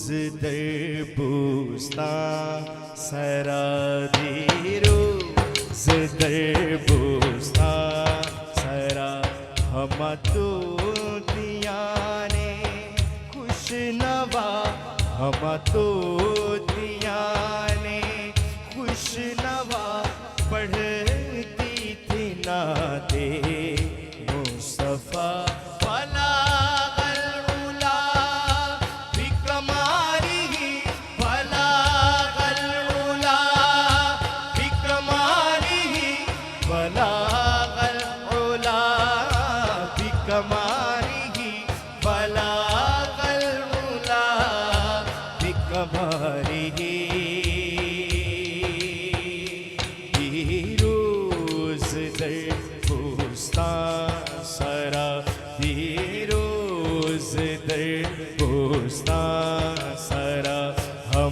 der bustan saradi roz der bustan sara हम तो दियाने खुश नवा हम तो दियाने खुश नवा पढ़ती थी नाते मुस्तफा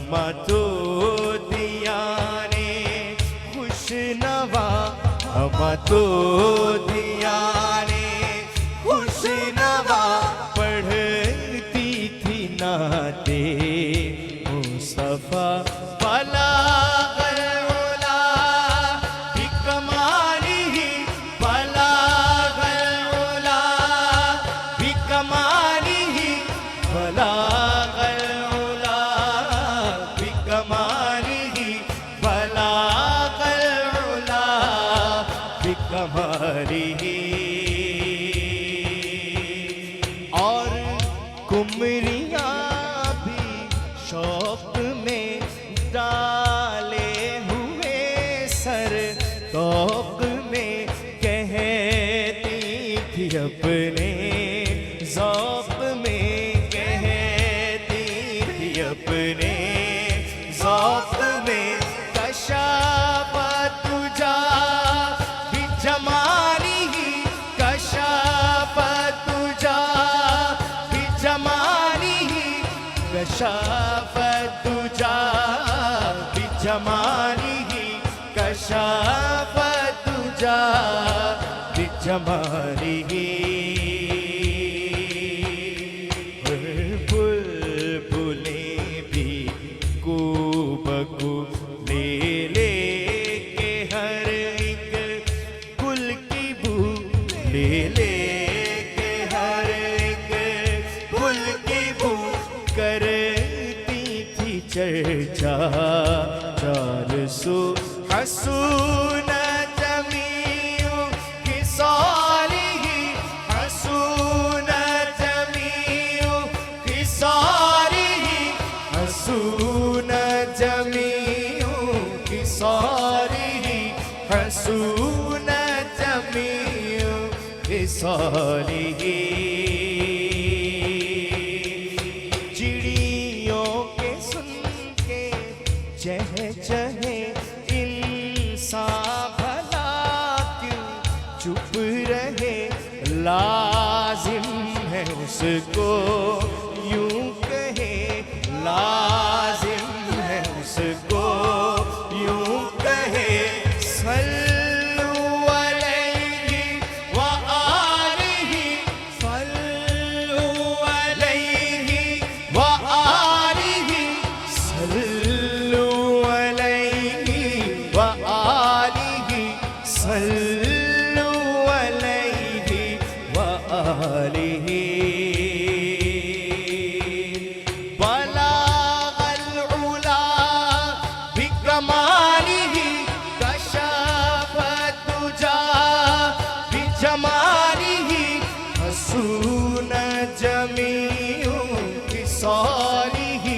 हम तो दियाने खुश नवा हम तो दियाने खुश नवा पढ़ती थी नाते मुस्तफा और कुमरियाँ भी शौक में डाले हुए सर तौक में कहती थी अपने ज़ौक़ में कहती थी अपने ज़ौक़ में कशाफ़ तुझा जमानी ही कशाफ़ तुझा भी जमानी ही कशाफ़ तुझा भी जमानी ही कशाफ़ तुझा भी जमानी ही बुलबुलें भी कूबकू ले के हर एक फूल की बू करती थी चर्चा 400 हसून जमीयों की सारी हसून जमीयों की सारी हसून जमीयों की सारी हसून जमीयों सारी चिड़ियों के सुन के चहचहे इंसान भला क्यों चुप रहे लाजिम है उसको यूं कहे लाजिम है उसको यूं कहे जमानी ही हसून जमीयों की सारी ही